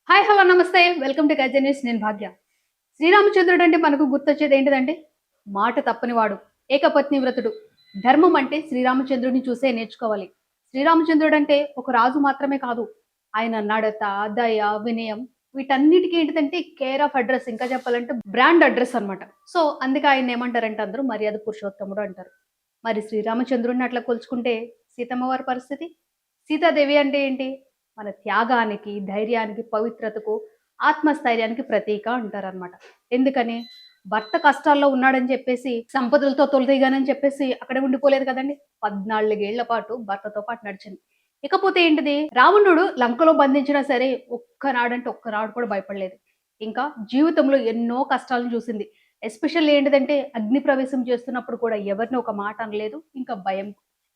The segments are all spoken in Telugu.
హాయ్ హలో నమస్తే వెల్కమ్ టు గజ న్యూస్. నేను భాగ్య. శ్రీరామచంద్రుడు అంటే మనకు గుర్తొచ్చేది ఏంటిదంటే మాట తప్పనివాడు, ఏకపత్ని వ్రతుడు. ధర్మం అంటే శ్రీరామచంద్రుడిని చూసే నేర్చుకోవాలి. శ్రీరామచంద్రుడు అంటే ఒక రాజు మాత్రమే కాదు, ఆయన నడత, దయ, వినయం వీటన్నిటికీ ఏంటిదంటే కేర్ ఆఫ్ అడ్రస్, ఇంకా చెప్పాలంటే బ్రాండ్ అడ్రస్ అన్నమాట. సో అందుకే ఆయన ఏమంటారంటే అందరూ మర్యాద పురుషోత్తముడు అంటారు. మరి శ్రీరామచంద్రుడిని అట్లా కొలుచుకుంటే సీతమ్మ వారి పరిస్థితి? సీతాదేవి అంటే ఏంటి? మన త్యాగానికి, ధైర్యానికి, పవిత్రతకు, ఆత్మస్థైర్యానికి ప్రతీక అంటారనమాట. ఎందుకని? భర్త కష్టాల్లో ఉన్నాడని చెప్పేసి, సంపదలతో తొలతూగానని చెప్పేసి అక్కడే ఉండిపోలేదు కదండీ. 14 ఏళ్ల పాటు భర్తతో పాటు నడిచింది. ఇకపోతే ఏంటిది? రావణుడు లంకలో బంధించినా సరే ఒక్కనాడంటే ఒక్కనాడు కూడా భయపడలేదు. ఇంకా జీవితంలో ఎన్నో కష్టాలను చూసింది. ఎస్పెషల్లీ ఏంటిదంటే అగ్ని ప్రవేశం చేస్తున్నప్పుడు కూడా ఎవరిని ఒక మాట అనలేదు. ఇంకా భయం,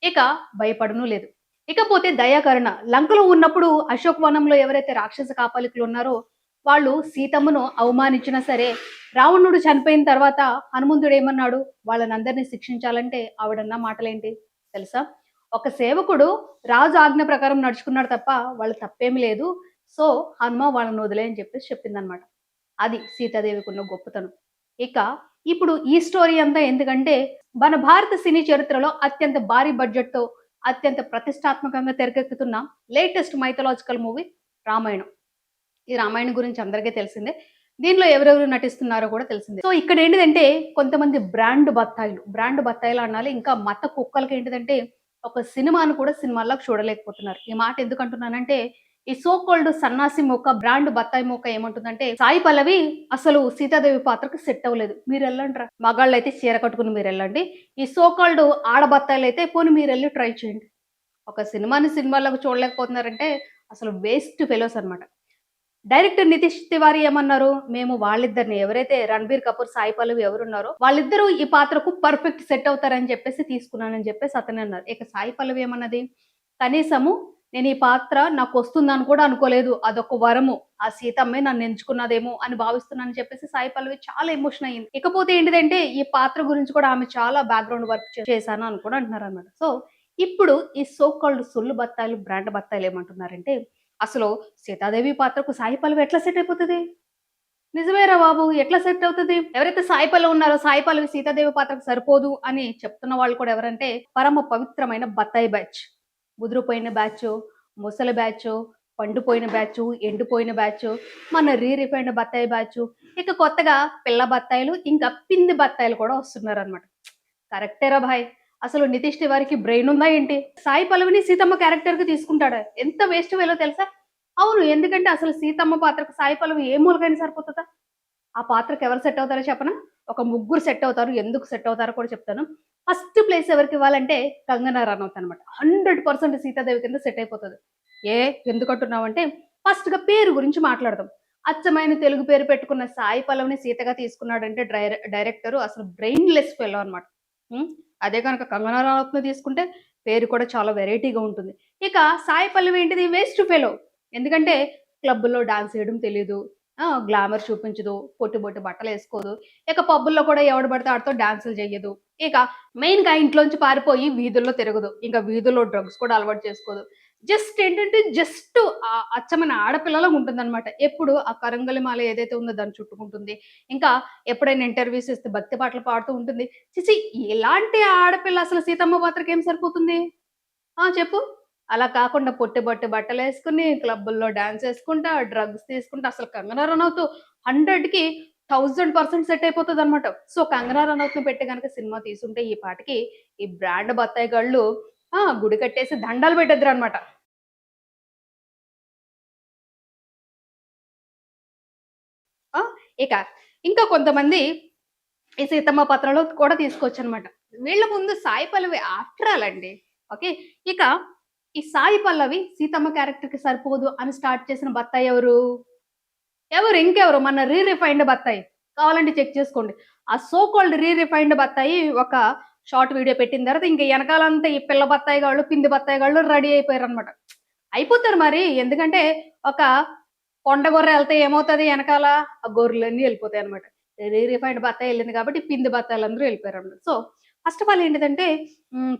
ఇక భయపడను లేదు. ఇకపోతే దయాకరుణ. లంకలో ఉన్నప్పుడు అశోక్ వనంలో ఎవరైతే రాక్షస కాపాలికులు ఉన్నారో వాళ్ళు సీతమ్మను అవమానించినా సరే, రావణుడు చనిపోయిన తర్వాత హనుమంతుడు ఏమన్నాడు? వాళ్ళనందరిని శిక్షించాలంటే ఆవిడన్న మాటలేంటి తెలుసా? ఒక సేవకుడు రాజు ఆజ్ఞ ప్రకారం నడుచుకున్నాడు తప్ప వాళ్ళ తప్పేమి లేదు. సో హనుమ వాళ్ళని వదిలే అని చెప్పేసి చెప్పిందనమాట. అది సీతాదేవికున్న గొప్పతనం. ఇక ఇప్పుడు ఈ స్టోరీ అంతా ఎందుకంటే మన భారత సినీ చరిత్రలో అత్యంత భారీ బడ్జెట్‌తో అత్యంత ప్రతిష్టాత్మకంగా తెరకెక్కుతున్న లేటెస్ట్ మైథలాజికల్ మూవీ రామాయణం. ఈ రామాయణం గురించి అందరికీ తెలిసిందే. దీనిలో ఎవరెవరు నటిస్తున్నారో కూడా తెలిసిందే. సో ఇక్కడ ఏంటిదంటే కొంతమంది బ్రాండ్ బత్తాయిలు అనాలి. ఇంకా మత కుక్కలకి ఏంటిదంటే ఒక సినిమాను కూడా సినిమాల్లోకి చూడలేకపోతున్నారు. ఈ మాట ఎందుకు అంటున్నానంటే ఈ సో కాల్డ్ సన్నాసి మొక్క బ్రాండ్ బత్తాయి మొక్క ఏమంటుందంటే సాయి పల్లవి అసలు సీతాదేవి పాత్రకు సెట్ అవ్వలేదు. మీరు వెళ్ళండి రా. మగాళ్ళు అయితే చీర కట్టుకుని మీరు వెళ్ళండి. ఈ సో కాల్డ్ ఆడబత్తాయిలు అయితే పోనీ మీరు వెళ్ళి ట్రై చేయండి. ఒక సినిమాని సినిమాల్లోకి చూడలేకపోతున్నారంటే అసలు వేస్ట్ ఫెలోస్ అనమాట. డైరెక్టర్ నితీష్ తివారీ ఏమన్నారు? మేము వాళ్ళిద్దరిని ఎవరైతే రణబీర్ కపూర్, సాయి పల్లవి ఎవరున్నారో వాళ్ళిద్దరూ ఈ పాత్రకు పర్ఫెక్ట్ సెట్ అవుతారని చెప్పేసి తీసుకున్నానని చెప్పేసి అతనే అన్నారు. ఇక సాయి పల్లవి ఏమన్నది? కనీసము నేను ఈ పాత్ర నాకు వస్తుందని కూడా అనుకోలేదు. అదొక వరము. ఆ సీతమ్మే నన్ను ఎంచుకున్నదేమో అని భావిస్తున్నానని చెప్పేసి సాయి పల్లవి చాలా ఎమోషన్ అయ్యింది. ఇకపోతే ఏంటిదంటే ఈ పాత్ర గురించి కూడా ఆమె చాలా బ్యాక్‌గ్రౌండ్ వర్క్ చేశాను అని కూడా అంటున్నారన్నమాట. సో ఇప్పుడు ఈ సో కాల్డ్ సొల్లు బత్తాయిలు, బ్రాండ్ బత్తాయిలు ఏమంటున్నారంటే అసలు సీతాదేవి పాత్రకు సాయి పల్లవి ఎట్లా సెట్ అయిపోతది? నిజమేరా బాబు! ఎట్లా సెట్ అవుతది? ఎవరైతే సాయి పల్లవి ఉన్నారో సాయి పల్లవి సీతాదేవి పాత్రకు సరిపోదు అని చెప్తున్న వాళ్ళు కూడా ఎవరంటే పరమ పవిత్రమైన బత్తాయి బ్యాచ్. ముదిరిపోయిన బ్యాచు, ముసలి బ్యాచు, పండిపోయిన బ్యాచు, ఎండిపోయిన బ్యాచు, మన రిఫైన్డ్ బత్తాయి బ్యాచు, ఇక కొత్తగా పిల్ల బత్తాయిలు, ఇంకా పింది బత్తాయిలు కూడా వస్తున్నారనమాట. కరెక్టేరా భాయ్! అసలు నితీష్ తివారీకి బ్రెయిన్ ఉందా ఏంటి? సాయి పల్లవిని సీతమ్మ క్యారెక్టర్‌కి తీసుకుంటాడా? ఎంత వేస్ట్ ఫెలో తెలుసా? అవును. ఎందుకంటే అసలు సీతమ్మ పాత్రకు సాయి పల్లవి ఏ మూలకైనా సరిపోతదా? ఆ పాత్రకి ఎవరు సెట్ అవుతారో చెప్పనా? ఒక ముగ్గురు సెట్ అవుతారు. ఎందుకు సెట్ అవుతారో కూడా చెప్తాను. ఫస్ట్ ప్లేస్ ఎవరికివ్వాలంటే కంగనా రనౌత్ అనమాట. 100% సీతాదేవి కింద సెట్ అయిపోతది. ఏ ఎందుకంటున్నావంటే ఫస్ట్‌గా పేరు గురించి మాట్లాడదాం. అచ్చమైన తెలుగు పేరు పెట్టుకున్న సాయి పల్లవిని సీతగా తీసుకున్నాడంటే డైరెక్టరు అసలు బ్రెయిన్‌లెస్ ఫెలో అనమాట. హ్మ్. అదే గనక కంగనా రనౌత్‌ని తీసుకుంటే పేరు కూడా చాలా వెరైటీగా ఉంటుంది. ఇక సాయి పల్లవి ఏంటిది వేస్ట్ ఫెలో. ఎందుకంటే క్లబ్బుల్లో డాన్స్ చేయడం తెలీదు. గ్లామర్ చూపించదు. పొట్టి పొట్టి బట్టలేసుకోదు. ఇక పబ్బుల్లో కూడా ఎవడు పడితే ఆడితో డాన్సులు చెయ్యదు. ఇక మెయిన్‌గా ఇంట్లోంచి పారిపోయి వీధుల్లో తిరగదు. ఇంకా వీధుల్లో డ్రగ్స్ కూడా అలవాటు చేసుకోదు. జస్ట్ ఏంటంటే అచ్చమైన ఆడపిల్లలాగా ఉంటుందన్నమాట. ఎప్పుడు ఆ కరంగలి మాల ఏదైతే ఉందో దాన్ని చుట్టుకుంటుంది. ఇంకా ఎప్పుడైనా ఇంటర్వ్యూస్ ఇస్తే భక్తి పాటలు పాడుతూ ఉంటుంది. ఛీ! ఇలాంటి ఆడపిల్ల అసలు సీతమ్మ పాత్రకి ఏం సరిపోతుంది? చెప్పు. అలా కాకుండా పొట్టి పొట్టి బట్టలేసుకొని, క్లబ్బుల్లో డాన్స్ చేసుకుంటా, డ్రగ్స్ తీసుకుంటా అసలు కంగనా రనౌత్ 100కి 1000% సెట్ అయిపోతదనమాట. సో, కంగనా రనౌత్‌ని పెట్టి గనక సినిమా తీసుంటే ఈ పాటికి ఈ బ్రాండ్ బత్తాయి గాళ్ళు గుడి కట్టేసి దండాలు పెట్టేద్దురనమాట. ఆ! ఇక ఇంకా కొంతమంది ఈ సీతమ్మ పాత్రలో కూడా తీసుకోవచ్చనమాట. వీళ్ళ ముందు సాయి పల్లవి ఆఫ్టర్ ఆల్ అండి. ఓకే. ఇక ఈ సాయి పల్లవి సీతమ్మ క్యారెక్టర్‌కి సరిపోదు అని స్టార్ట్ చేసిన బత్తాయి ఎవరు? ఇంకెవరు మన రిఫైన్డ్ బత్తాయి. కావాలంటే చెక్ చేసుకోండి. ఆ సో కాల్డ్ రిఫైన్డ్ బత్తాయి ఒక షార్ట్ వీడియో పెట్టిన తర్వాత ఇంక ఎనకాలంతా ఈ పిల్ల బత్తాయి గాళ్ళు, పింది బత్తాయి గాళ్ళు రెడీ అయిపోయారనమాట. అయిపోతారు మరి. ఎందుకంటే ఒక కొండ గొర్రె ఎళ్తే ఏమవుతది ఎనకాల? ఆ గొర్రెలన్నీ ఎళ్ళిపోతాయనమాట. రిఫైన్డ్ బత్తాయి ఎళ్ళింది కాబట్టి పింది బత్తాయిలందరూ ఎళ్ళిపోయారనమాట. సో, ఫస్ట్ ఆఫ్ ఆల్ ఏంటిదంటే హ్మ్.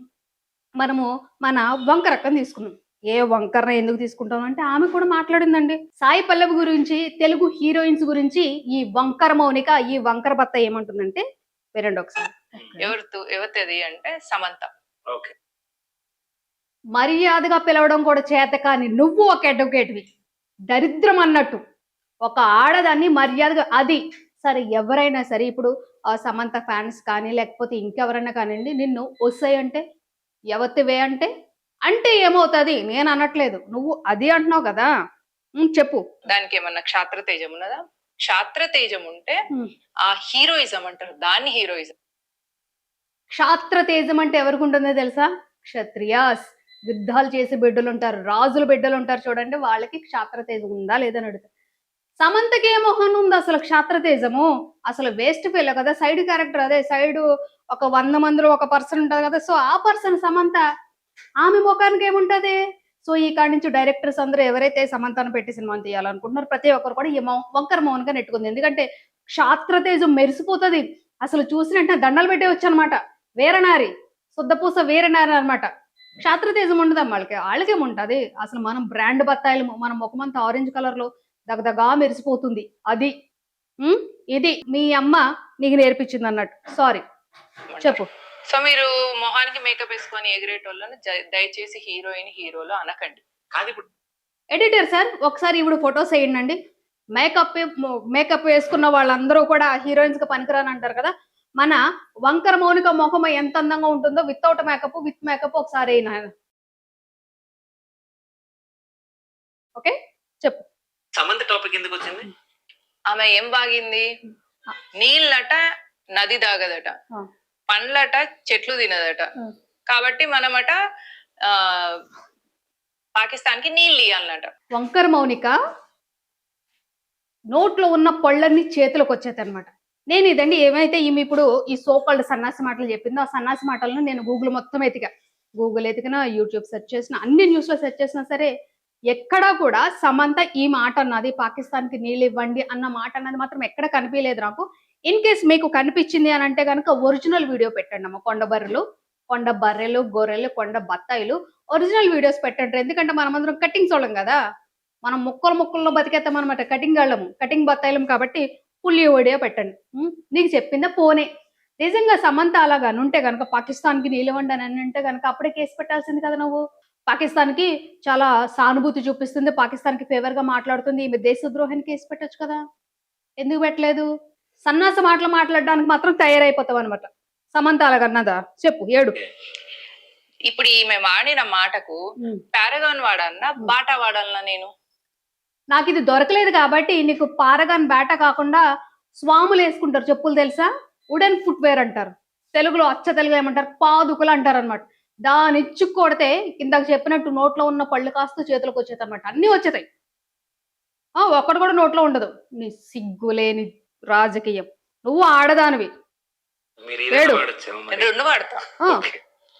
మనము మన వంకరక్కని తీసుకున్నాం. ఏ వంకరన ఎందుకు తీసుకుంటాం అంటే ఆమె కూడా మాట్లాడిందండి. సాయి పల్లవి గురించి, తెలుగు హీరోయిన్స్ గురించి ఈ వంకర మౌనిక, ఈ వంకర బత్త ఏమంటుందంటే వినండి ఒకసారి. ఎవరిది అంటే సమంత. ఓకే. మర్యాదగా పిలవడం కూడా చేత కాని నువ్వు ఒక అడ్వకేట్వి, దరిద్రం అన్నట్టు. ఒక ఆడదాన్ని మర్యాదగా అది సరే ఎవరైనా సరే ఇప్పుడు సమంత ఫ్యాన్స్ కానీ లేకపోతే ఇంకెవరైనా కానివ్వండి నిన్ను వస్తాయి అంటే ఎవతివే అంటే అంటే ఏమవుతుంది నేను అనట్లేదు, నువ్వు అది అంటున్నావు కదా. చెప్పు. దానికి ఏమన్నా క్షాత్ర తేజం ఉన్నదా? క్షాత్ర తేజం ఉంటే ఆ హీరోయిజం అంటారు దాన్ని. హీరోయిజం క్షాత్ర తేజం అంటే ఎవరికి ఉంటుందో తెలుసా? క్షత్రియాస్, యుద్ధాలు చేసే బిడ్డలు ఉంటారు, రాజుల బిడ్డలు ఉంటారు చూడండి, వాళ్ళకి క్షాత్ర తేజం ఉందా లేదని అడుగుతారు. సమంతకి ఏ మొహన్ ఉంది అసలు క్షాత్ర తేజము? అసలు వేస్ట్ ఫెయిల్ కదా, సైడ్ క్యారెక్టర్. అదే సైడ్ ఒక 100 మందిలో ఒక పర్సన్ ఉంటుంది కదా, సో ఆ పర్సన్ సమంత. ఆమె ముఖానికి ఏముంటది? సో ఈ కాడి నుంచి డైరెక్టర్స్ అందరూ ఎవరైతే సమంతను పెట్టి సినిమాని తీయాలనుకుంటున్నారు ప్రతి ఒక్కరు కూడా ఈ వంకర మౌన్గా నెట్టుకుంది. ఎందుకంటే క్షాత్ర తేజం మెరిసిపోతుంది. అసలు చూసినట్టు దండలు పెట్టే వచ్చనమాట. వీరనారి, శుద్ధపూస వీరనారి అనమాట. క్షాత్ర తేజం ఉండదు వాళ్ళకేముంటది అసలు. మనం బ్రాండ్ బత్తాయిలు, మన ముఖమంతా ఆరెంజ్ కలర్ లో దగదగా మెరిసిపోతుంది. అది ఇది మీ అమ్మ నీకు నేర్పించింది అన్నట్టు. సారీ, చెప్పు. సో మీరు మొహానికి మేకప్ వేసుకొని ఎగిరేటోళ్ళని దయచేసి హీరోయిన్ హీరోలో అనకండి. కాదు ఇప్పుడు ఎడిటర్ సార్ ఒకసారి ఇప్పుడు ఫొటోస్ వేయండి. మేకప్ వేసుకున్న వాళ్ళందరూ కూడా హీరోయిన్స్ కి పనికిరాని అంటారు కదా. మన వంకర మౌనిక మొహం ఎంత అందంగా ఉంటుందో వితౌట్ మేకప్, విత్ మేకప్ ఒకసారి అయినా. ఓకే చెప్పు. సమంత టాపిక్ ఎందుకు వచ్చింది? ఆమె ఏం బాగింది? నీళ్ళట నది దాగదట, పండ్లట చెట్లు తినదట. కాబట్టి మనమట పాకిస్తాన్ కి నీళ్ళు ఇవ్వాలన్నట. వంకర మౌనిక నోట్లో ఉన్న పళ్ళన్నీ చేతులకు వచ్చేది అనమాట. నేను ఇదండి ఏమైతే ఈమె ఇప్పుడు ఈ సోకాల్డ్ సన్నాసి మాటలు చెప్పిందో ఆ సన్నాసి మాటలను నేను గూగుల్ మొత్తం గూగుల్ ఎతికినా, యూట్యూబ్ సెర్చ్ చేసిన, అన్ని న్యూస్లో సెర్చ్ చేసినా సరే ఎక్కడా కూడా సమంత ఈ మాట అన్నది పాకిస్తాన్కి నీళ్ళు ఇవ్వండి అన్న మాట అన్నది మాత్రం ఎక్కడ కనిపించలేదు నాకు. ఇన్ కేస్ మీకు కనిపించింది అని అంటే కనుక ఒరిజినల్ వీడియో పెట్టండి అమ్మ. కొండ బర్రెలు, గొర్రెలు, కొండ బత్తాయిలు ఒరిజినల్ వీడియోస్ పెట్టండి. ఎందుకంటే మనమందరం కటింగ్ చూడం కదా, మనం ముక్కల్లో బతికేస్తాం అనమాట. కటింగ్ బత్తాయిలం కాబట్టి ఫుల్ వీడియో పెట్టండి. నీకు చెప్పిందా పోనే. నిజంగా సమంత అలాగా ఉంటే కనుక పాకిస్తాన్కి నీళ్ళు ఇవ్వండి అని అంటే కనుక అప్పుడే కేసు పెట్టాల్సింది కదా నువ్వు. పాకిస్తాన్కి చాలా సానుభూతి చూపిస్తుంది, పాకిస్తాన్కి ఫేవర్గా మాట్లాడుతుంది, ఈమె దేశద్రోహానికి కేసు పెట్టచ్చు కదా. ఎందుకు పెట్టలేదు? సన్నాస మాటలు మాట్లాడడానికి మాత్రం తయారైపోతావు అనమాట. సమంత అలాగన్నదా? చెప్పు, ఏడు. ఇప్పుడు ఈమె వాడిన మాటకు పారగాన్ వాడాలన్నా బాటా వాడాలన్నా? నాకు ఇది దొరకలేదు కాబట్టి నీకు పారగాన్ బాటా కాకుండా స్వాములు వేసుకుంటారు చెప్పులు తెలుసా? వుడెన్ ఫుట్వేర్ అంటారు, తెలుగులో అచ్చ తెలుగులో ఏమంటారు పాదుకులు అంటారు అనమాట. దాని ఇచ్చు కొడితే ఇందాక చెప్పినట్టు నోట్లో ఉన్న పళ్ళు కాస్త చేతులకు వచ్చేది అనమాట. అన్ని వచ్చేతాయి, ఒక్కడు కూడా నోట్లో ఉండదు. నీ సిగ్గులేని రాజకీయం. నువ్వు ఆడదానివి,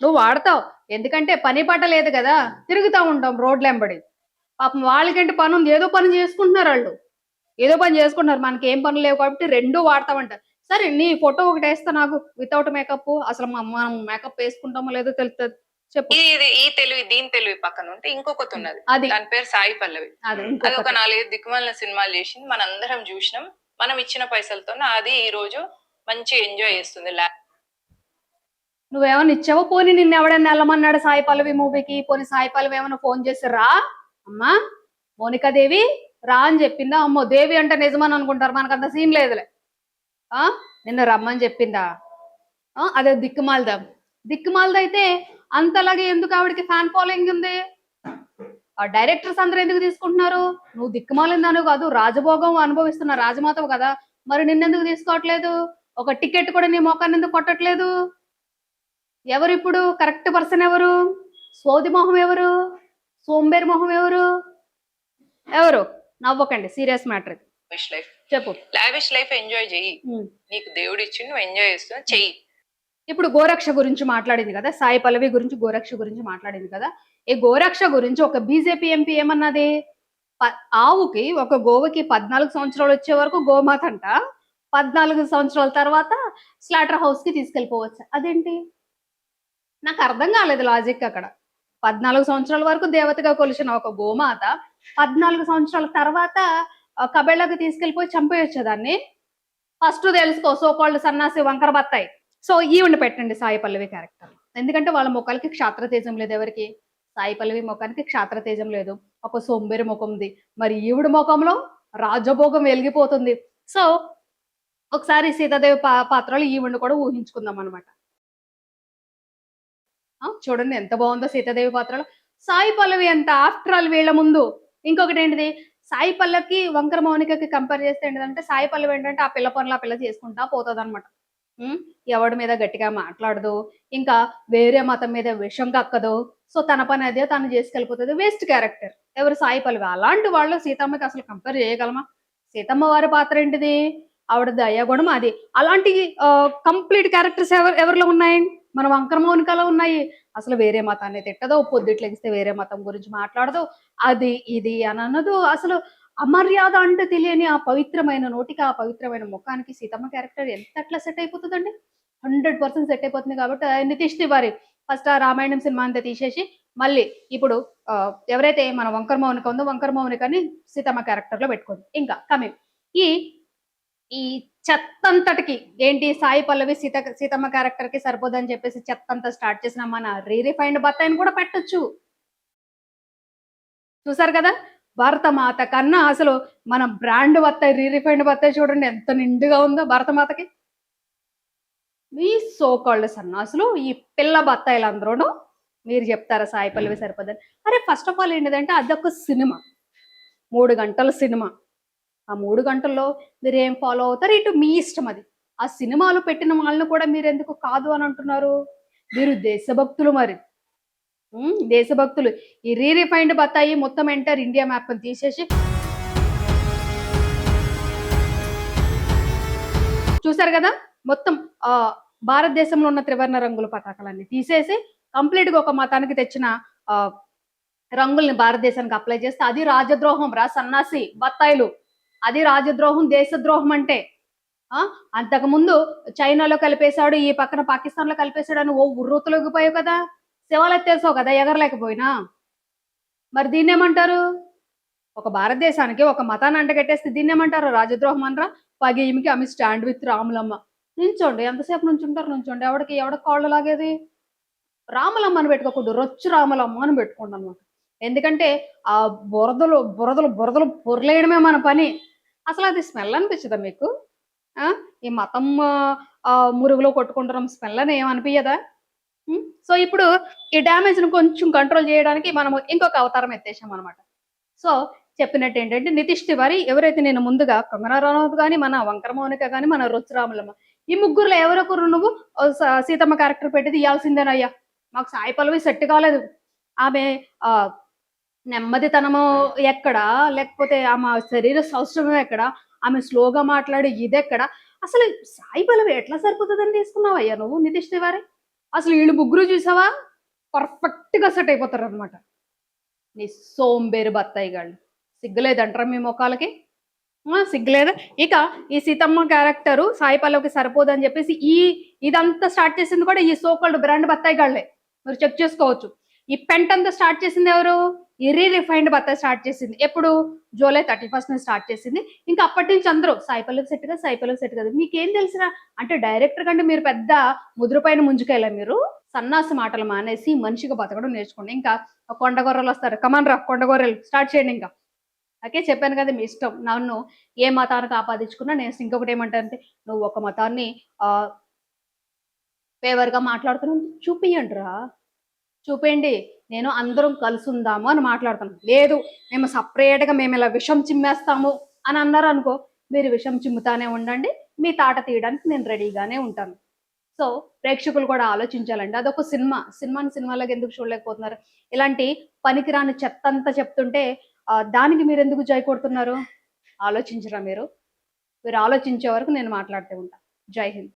నువ్వు వాడతావు. ఎందుకంటే పని పాట లేదు కదా, తిరుగుతా ఉంటాం రోడ్లు వెంబడి. పాపం వాళ్ళకంటే పని ఉంది, ఏదో పని చేసుకుంటున్నారు వాళ్ళు, ఏదో పని చేసుకుంటున్నారు. మనకి ఏం పనులు లేవు కాబట్టి రెండూ వాడతామంటారు. సరే నీ ఫోటో ఒకటి వేస్తా నాకు వితౌట్ మేకప్. అసలు మనం మేకప్ వేసుకుంటామో లేదో తెలుస్తుంది, చెప్పు. ఈ తెలివి దీని తెలివి పక్కన ఉంటే ఇంకొకటి ఉన్నది, అది దాని పేరు సాయి పల్లవి. అది ఒక 4-5 దిక్కుమాలిన సినిమాలు చేసింది, మనందరం చూసినాం. మనం ఇచ్చిన పైసలతో అది ఈ రోజు మంచి ఎంజాయ్ చేస్తుంది. నువ్వేమన్నా ఇచ్చావో? పోనీ నిన్ను ఎవడన్నా వెళ్ళమన్నాడు సాయి పల్లవి మూవీకి? పోనీ సాయి పల్లవి ఏమన్నా ఫోన్ చేసి రా అమ్మా మోనికాదేవి రా అని చెప్పిందా? అమ్మో దేవి అంటే నిజమని అనుకుంటారు, మనకంత సీన్ లేదులే. నిన్న రమ్మని చెప్పిందా? అదే దిక్కుమాలదైతే అంతలాగే ఎందుకు ఆవిడకి ఫ్యాన్ ఫాలోయింగ్ ఉంది? ఆ డైరెక్టర్స్ అందరూ ఎందుకు తీసుకుంటున్నారు? నువ్వు దిక్కుమాలిందాను కాదు, రాజభోగం అనుభవిస్తున్న రాజమాతవు కదా, మరి నిన్నెందుకు తీసుకోవట్లేదు? ఒక టికెట్ కూడా నీ మొఖాన్ని ఎందుకు కొట్టట్లేదు? ఎవరు ఇప్పుడు కరెక్ట్ పర్సన్? ఎవరు సోది మొహం? ఎవరు సోంబేరి మొహం? ఎవరు? నవ్వకండి, సీరియస్ మ్యాటర్. చెప్పు. లావిష్ లైఫ్ ఎంజాయ్ చెయ్యి, నీకు దేవుడు ఇచ్చి నువ్వు ఎంజాయ్ చేస్తున్నా చెయ్యి. ఇప్పుడు గోరక్ష గురించి మాట్లాడింది కదా, సాయి పల్లవి గురించి గోరక్ష గురించి మాట్లాడింది కదా. ఈ గోరక్ష గురించి ఒక బీజేపీ ఎంపీ ఏమన్నది? ఆవుకి ఒక గోవుకి 14 సంవత్సరాలు వచ్చే వరకు గోమాత అంట, 14 సంవత్సరాల తర్వాత స్లాటర్ హౌస్ కి తీసుకెళ్ళిపోవచ్చు. అదేంటి నాకు అర్థం కాలేదు లాజిక్ అక్కడ. 14 సంవత్సరాల వరకు దేవతగా కొలిసిన ఒక గోమాత 14 సంవత్సరాల తర్వాత కబెళ్ళకి తీసుకెళ్ళిపోయి చంపేయొచ్చు దాన్ని. ఫస్ట్ తెలుసుకో సోకాల్డ్ సన్నాసి వంకర బత్తాయి. సో ఈవిడ పెట్టండి సాయి పల్లవి క్యారెక్టర్. ఎందుకంటే వాళ్ళ ముఖాలకి క్షాత్రతేజం లేదు. ఎవరికి? సాయి పల్లవి ముఖానికి క్షాత్రతేజం లేదు. ఒక సోంబేరి ముఖం ఉంది. మరి ఈవిడ ముఖంలో రాజభోగం వెలిగిపోతుంది. సో ఒకసారి సీతాదేవి పాత్రలో ఈవిడ కూడా ఊహించుకుందాం అనమాట. చూడండి ఎంత బాగుందో సీతాదేవి పాత్రలో. సాయి పల్లవి అంత ఆఫ్టర్ ఆల్ వీళ్ళ ముందు. ఇంకొకటి ఏంటిది, సాయి పల్లవికి వంకర మౌనికకి కంపేర్ చేస్తే ఏంటంటే సాయి పల్లవి ఏంటంటే ఆ పిల్ల పనులు ఆ పిల్ల చేసుకుంటా పోతుంది అనమాట. ఎవడి మీద గట్టిగా మాట్లాడదు, ఇంకా వేరే మతం మీద విషం కక్కదు. సో తన పని అదే తను చేసుకెళ్ళిపోతుంది. Waste character. ఎవరు? సాయి పల్లవి. అలాంటి వాళ్ళు సీతమ్మకి అసలు కంపేర్ చేయగలమా? సీతమ్మ వారి పాత్ర ఏంటిది? ఆవిడ దయాగుణం అది. అలాంటి కంప్లీట్ క్యారెక్టర్స్ ఎవరిలో ఉన్నాయి? మన వంకర మౌనికలో ఉన్నాయి. అసలు వేరే మతాన్ని తిట్టదు, పొద్దుట్లు ఎగిస్తే వేరే మతం గురించి మాట్లాడదు, అది ఇది అని అన్నదు. అసలు అమర్యాద అంటే తెలియని ఆ పవిత్రమైన నోటికి, ఆ పవిత్రమైన ముఖానికి సీతమ్మ క్యారెక్టర్ ఎంత అట్లా సెట్ అయిపోతుందండి. 100% సెట్ అయిపోతుంది. కాబట్టి నితీష్ తివారీ ఫస్ట్ ఆ రామాయణం సినిమా అంతా తీసేసి మళ్ళీ ఇప్పుడు ఎవరైతే మన వంకర మౌనిక ఉందో వంకర మౌనికని సీతమ్మ క్యారెక్టర్ లో పెట్టుకుంది. ఇంకా కమింగ్ ఈ చెత్తంతటికి ఏంటి, సాయి పల్లవి సీతమ్మ క్యారెక్టర్ కి సరిపోదని చెప్పేసి చెత్తంతా స్టార్ట్ చేసిన మన రీరిఫైన్డ్ బత్తాయిని కూడా పెట్టొచ్చు. చూసారు కదా, భారతమాత కన్నా అసలు మన బ్రాండ్ బత్తాయి, రీరిఫైన్డ్ బత్తాయి చూడండి ఎంత నిండుగా ఉందో భారతమాతకి. ఈ సోకాల్డ్ సన్నాసులు, ఈ పిల్ల బత్తాయిలు అందరూ మీరు చెప్తారా సాయి పల్లవి సరిపోదని? అరే ఫస్ట్ ఆఫ్ ఆల్ ఏంటిదంటే అదొక సినిమా, 3 గంటల సినిమా. ఆ 3 గంటల్లో మీరు ఏం ఫాలో అవుతారు ఇటు మీ ఇష్టం. అది ఆ సినిమాలు పెట్టిన వాళ్ళని కూడా మీరు ఎందుకు కాదు అని అంటున్నారు? మీరు దేశభక్తులు. మరి దేశభక్తులు. ఈ రీరిఫైన్డ్ బత్తాయి మొత్తం ఎంటర్ ఇండియా మ్యాప్ తీసేసి చూసారు కదా, మొత్తం భారతదేశంలో ఉన్న త్రివర్ణ రంగుల పతాకాలన్నీ తీసేసి కంప్లీట్ గా ఒక మతానికి తెచ్చిన రంగుల్ని భారతదేశానికి అప్లై చేస్తే అది రాజద్రోహం రా సన్నాసి బత్తాయిలు. అది రాజద్రోహం, దేశద్రోహం అంటే. అంతకుముందు చైనాలో కలిపేశాడు, ఈ పక్కన పాకిస్తాన్ లో కలిపేశాడు అని ఓ ఉర్రూతలోకి పోయావు కదా, శవాలు ఎత్తేసావు కదా ఎగరలేకపోయినా. మరి దీన్ని ఏమంటారు? ఒక భారతదేశానికి ఒక మతాన్ని అంటగట్టేస్తే దీన్ని ఏమంటారు? రాజద్రోహం అనరా? పగేమికి ఆమె స్టాండ్ విత్ రాములమ్మ. నుంచోండి, ఎంతసేపు నుంచుంటారు? నుంచోండి. ఎవడికి కాళ్ళు లాగేది? రాములమ్మ అని పెట్టుకోకూడదు, రొచ్చు రాములమ్మ అని పెట్టుకోండి అనమాట. ఎందుకంటే ఆ బురదలు బురదలు బురదలు పొరలేయడమే మన పని. అసలు అది స్మెల్ అనిపించదా మీకు? ఈ మతం మురుగులో కొట్టుకుంటున్నాం స్మెల్ అని ఏమనిపించదా? సో ఇప్పుడు ఈ డ్యామేజ్ ను కొంచెం కంట్రోల్ చేయడానికి మనం ఇంకొక అవతారం ఎత్తేసాం అనమాట. సో చెప్పినట్టు ఏంటంటే నితీష్ తివారీ, ఎవరైతే నేను ముందుగా కంగనా రనౌత్ కానీ, మన వంకర మౌనిక కానీ, మన రొచ్చురాములమ్మ, ఈ ముగ్గురులో ఎవరొకరు నువ్వు సీతమ్మ క్యారెక్టర్ పెట్టి తీయాల్సిందేనయ్యా. మాకు సాయి పల్లవి సెట్ కాలేదు. ఆమె నెమ్మదితనము ఎక్కడా, లేకపోతే ఆమె శరీర సౌష్ఠవం ఎక్కడ, ఆమె స్లోగా మాట్లాడే ఇది ఎక్కడ? అసలు సాయి పల్లవి ఎట్లా సరిపోతుందని తీసుకున్నావయ్యా నువ్వు నితీష్ తివారీ? అసలు వీళ్ళు ముగ్గురు చూసావా పర్ఫెక్ట్ గా సెట్ అయిపోతారు అనమాట. నీ సోంబేరు బత్తాయి గాళ్ళు. సిగ్గులేదంటారా మీ ముఖాలకి? సిగ్గులేదా? ఇక ఈ సీతమ్మ క్యారెక్టరు సాయి పల్లవికి సరిపోదని చెప్పేసి ఇదంతా స్టార్ట్ చేసింది కూడా ఈ సోకాల్డ్ బ్రాండ్ బత్తాయి గాళ్లే. మీరు చెక్ చేసుకోవచ్చు. ఈ పెంట్ అంతా స్టార్ట్ చేసింది ఎవరు? ఈ రీరిఫైన్డ్ బత్తాయి స్టార్ట్ చేసింది. ఎప్పుడు? జూలై 31 స్టార్ట్ చేసింది. ఇంకా అప్పటి నుంచి అందరూ సాయి పల్లవికి సెట్ కదా, సాయి పల్లవికి సెట్ కదా. మీకేం తెలుసురా అంటే డైరెక్టర్ కంటే మీరు పెద్ద ముదురు పైన ముంచుకెళ్ళా. మీరు సన్నాసి మాటలు మానేసి మనిషిగా బతకడం నేర్చుకోండి. ఇంకా కొండగొర్రెలు వస్తారు, కమాన్ రా కొండగొర్రెలు స్టార్ట్ చేయండి. ఇంకా ఓకే చెప్పాను కదా మీ ఇష్టం. నన్ను ఏ మతానికి ఆపాదించుకున్నా నేను ఇంకొకటి ఏమంటానంటే, నువ్వు ఒక మతాన్ని ఫేవర్గా మాట్లాడుతున్నావు చూపియండి రా, చూపేయండి. నేను అందరం కలిసి ఉందాము అని మాట్లాడుతాను. లేదు మేము సపరేట్గా మేము ఇలా విషం చిమ్మేస్తాము అని అన్నారు అనుకో, మీరు విషం చిమ్ముతానే ఉండండి, మీ తాట తీయడానికి నేను రెడీగానే ఉంటాను. సో ప్రేక్షకులు కూడా ఆలోచించాలండి. అదొక సినిమాలకు ఎందుకు చూడలేకపోతున్నారు? ఇలాంటి పనికిరాని చెత్తంతా చెప్తుంటే దానికి మీరు ఎందుకు జై కొడుతున్నారు? ఆలోచించరా మీరు? ఆలోచించే వరకు నేను మాట్లాడుతూ ఉంటాను. జై హింద్.